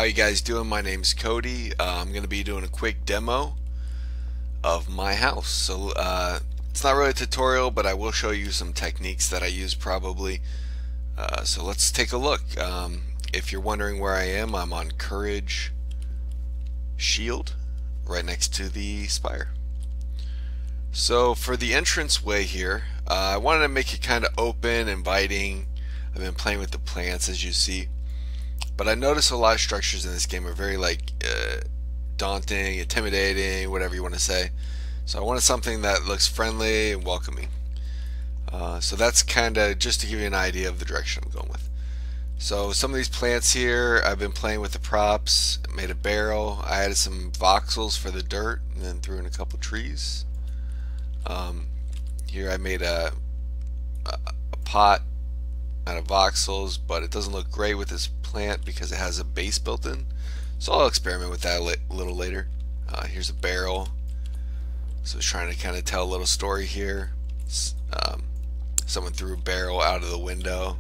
How you guys doing? My name's Cody. I'm going to be doing a quick demo of my house. It's not really a tutorial, but I will show you some techniques that I use probably. So let's take a look. If you're wondering where I am, I'm on Courage Shield, right next to the spire. So for the entranceway here, I wanted to make it kind of open, inviting. I've been playing with the plants, as you see. But I notice a lot of structures in this game are very daunting, intimidating, whatever you want to say. So I wanted something that looks friendly and welcoming. So that's kind of just to give you an idea of the direction I'm going with. So some of these plants here, I've been playing with the props, made a barrel, I added some voxels for the dirt, and then threw in a couple trees. Here I made a pot out of voxels, but it doesn't look great with this plant because it has a base built in. So I'll experiment with that a little later. Here's a barrel. So I was trying to kind of tell a little story here. Someone threw a barrel out of the window,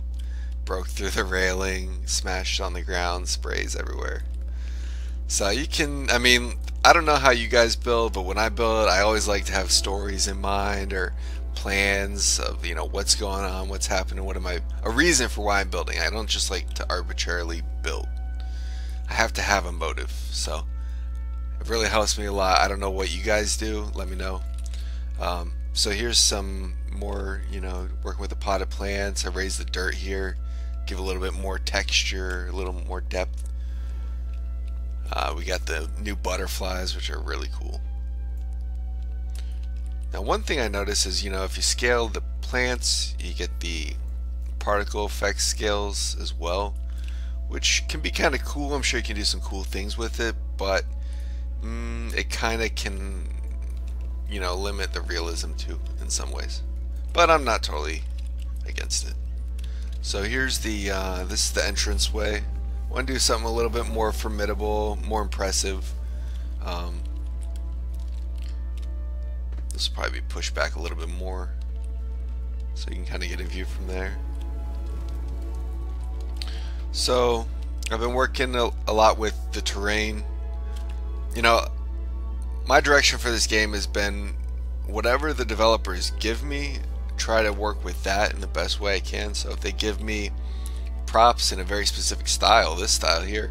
broke through the railing, smashed on the ground, sprays everywhere. So you can, I don't know how you guys build, but when I build, I always like to have stories in mind or plans of, what's going on, what's happening, a reason for why I'm building. I don't just like to arbitrarily build. I have to have a motive. So it really helps me a lot. I don't know what you guys do. Let me know. So here's some more, working with the potted plants. I raised the dirt here, give a little bit more texture, a little more depth. We got the new butterflies, which are really cool. Now one thing I notice is, if you scale the plants, you get the particle effect scales as well, which can be kind of cool. I'm sure you can do some cool things with it, but it kind of can, limit the realism too in some ways. But I'm not totally against it. So here's this is the entranceway. I want to do something a little bit more formidable, more impressive. This will probably be pushed back a little bit more so you can kind of get a view from there. So I've been working a lot with the terrain. My direction for this game has been whatever the developers give me, try to work with that in the best way I can. So if they give me props in a very specific style, this style here,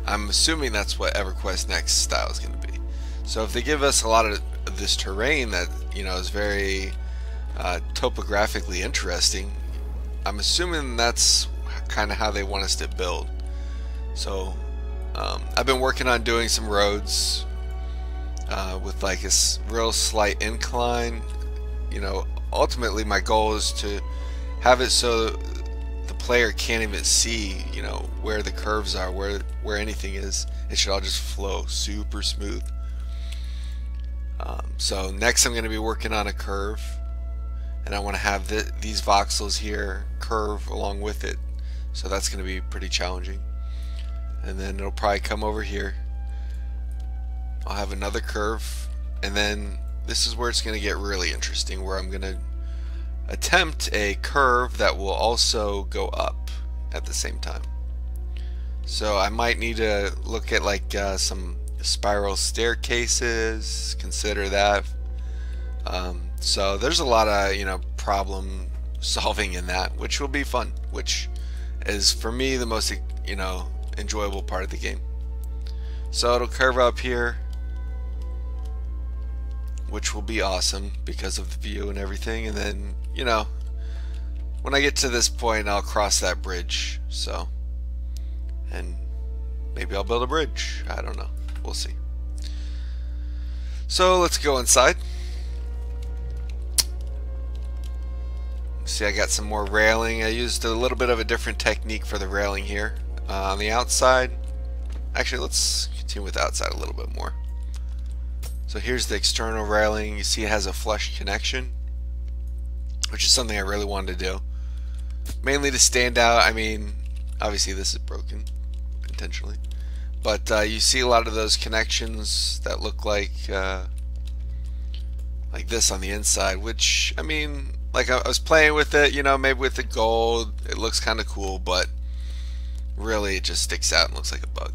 I'm assuming that's what Everquest next style is going to be. So if they give us a lot of this terrain that is very topographically interesting, I'm assuming that's kind of how they want us to build. So I've been working on doing some roads with like a real slight incline. Ultimately my goal is to have it so the player can't even see where the curves are, where anything is. It should all just flow super smooth. So next I'm going to be working on a curve, and I want to have these voxels here curve along with it, so that's going to be pretty challenging. And then it'll probably come over here, I'll have another curve, and then this is where it's going to get really interesting, where I'm going to attempt a curve that will also go up at the same time. So I might need to look at some spiral staircases, consider that. So there's a lot of problem solving in that, which will be fun, which is for me the most enjoyable part of the game. So it'll curve up here, which will be awesome because of the view and everything. And then when I get to this point, I'll cross that bridge. So, and maybe I'll build a bridge, I don't know, we'll see. So let's go inside. See, I got some more railing. I used a little bit of a different technique for the railing here. On the outside, actually let's continue with the outside a little bit more. So here's the external railing. You see it has a flush connection, which is something I really wanted to do, mainly to stand out. Obviously this is broken intentionally, but you see a lot of those connections that look like this on the inside, which I was playing with it, maybe with the gold it looks kind of cool, but really it just sticks out and looks like a bug.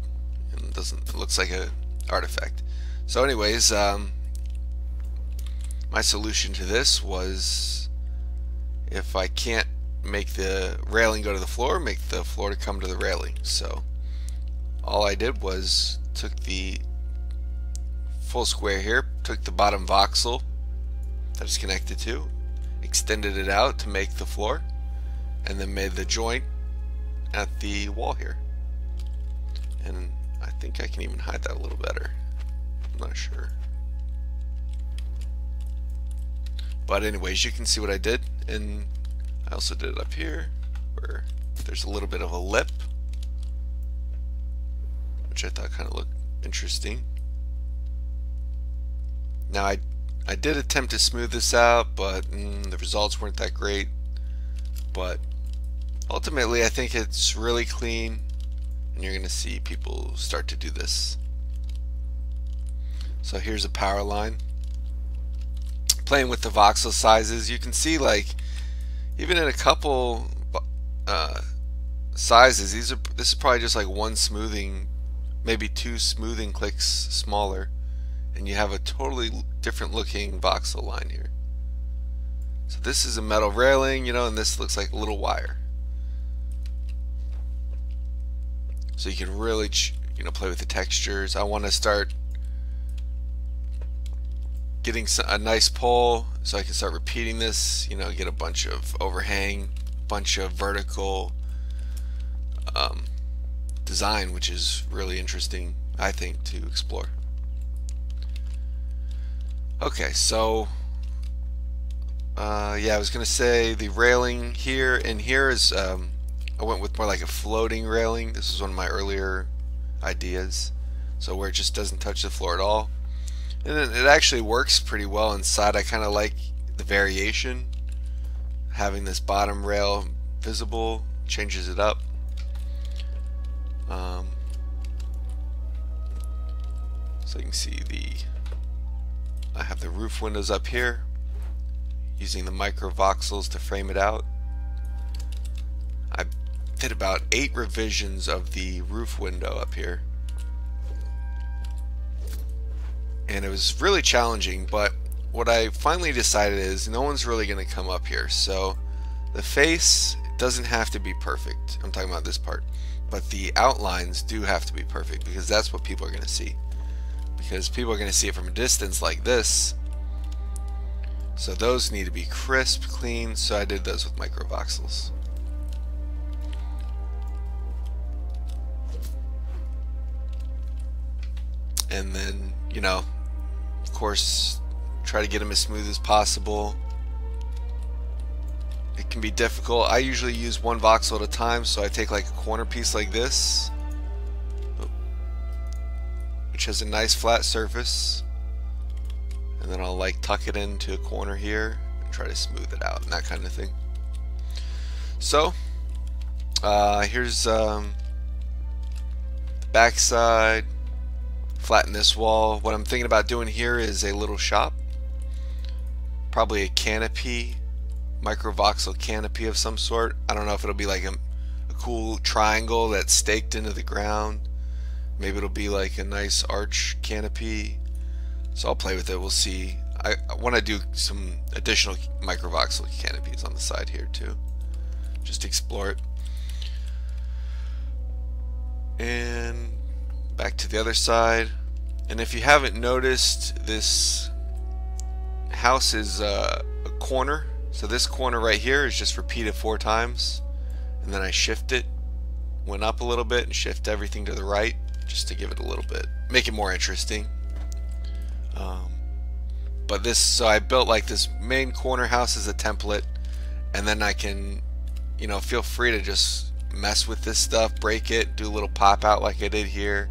It looks like a artifact. So anyways, my solution to this was, if I can't make the railing go to the floor, make the floor to come to the railing. So all I did was took the full square here, took the bottom voxel that it's connected to, extended it out to make the floor, and then made the joint at the wall here. And I think I can even hide that a little better. I'm not sure. But anyways, you can see what I did, and I also did it up here where there's a little bit of a lip, which I thought kind of looked interesting. Now I did attempt to smooth this out, but the results weren't that great. But ultimately I think it's really clean, and you're gonna see people start to do this. So here's a power line. Playing with the voxel sizes, you can see, like, even in a couple sizes, this is probably just like one smoothing, maybe two smoothing clicks smaller, and you have a totally different looking voxel line here. So this is a metal railing, you know, and this looks like a little wire. So you can really, you know, play with the textures. I want to start getting a nice pole so I can start repeating this, you know, get a bunch of overhang, bunch of vertical design, which is really interesting, I think, to explore. Okay, so yeah, I was gonna say the railing here and here is I went with more like a floating railing. This was one of my earlier ideas, so where it just doesn't touch the floor at all. And it actually works pretty well inside. I kind of like the variation. Having this bottom rail visible changes it up. So you can see I have the roof windows up here, using the micro voxels to frame it out. I did about 8 revisions of the roof window up here. And it was really challenging, but what I finally decided is no one's really going to come up here, so the face doesn't have to be perfect. I'm talking about this part, but the outlines do have to be perfect, because that's what people are going to see, because people are going to see it from a distance like this. So those need to be crisp, clean, so I did those with micro voxels. And then, you know, of course, try to get them as smooth as possible. It can be difficult. I usually use one voxel at a time, so I take like a corner piece like this, which has a nice flat surface, and then I'll like tuck it into a corner here and try to smooth it out and that kind of thing. So here's the back side. Flatten this wall. What I'm thinking about doing here is a little shop, probably a canopy, micro voxel canopy of some sort. I don't know if it'll be like a cool triangle that's staked into the ground. Maybe it'll be like a nice arch canopy. So I'll play with it. We'll see. I want to do some additional micro voxel canopies on the side here too, just to explore it. And back to the other side. And if you haven't noticed, this house is a corner. So this corner right here is just repeated 4 times, and then I shift it, went up a little bit, and shift everything to the right just to give it a little bit, make it more interesting. But this, so I built like this main corner house as a template, and then I can, you know, feel free to just mess with this stuff, break it, do a little pop out like I did here,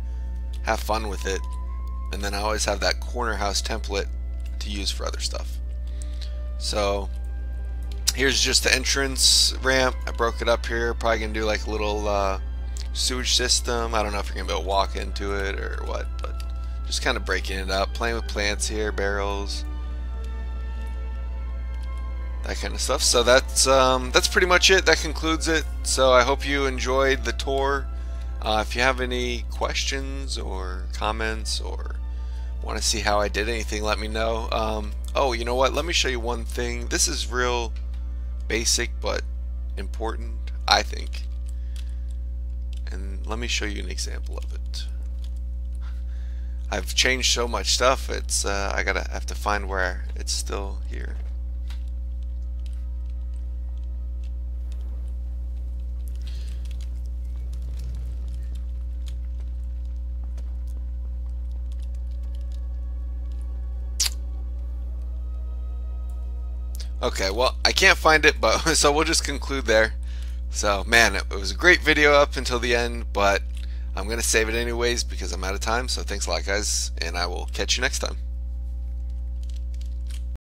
have fun with it, and then I always have that corner house template to use for other stuff. So here's just the entrance ramp. I broke it up here. Probably gonna do like a little sewage system. I don't know if you're gonna be able to walk into it or what, but just kind of breaking it up, playing with plants here, barrels, that kind of stuff. So that's pretty much it. That concludes it. So I hope you enjoyed the tour. If you have any questions or comments or want to see how I did anything, let me know. Oh, you know what? Let me show you one thing. This is real basic but important, I think. And let me show you an example of it. I've changed so much stuff. It's I have to find where it's still here. Okay, well, I can't find it, but so we'll just conclude there. So, man, it was a great video up until the end, but I'm going to save it anyways because I'm out of time. So thanks a lot, guys, and I will catch you next time.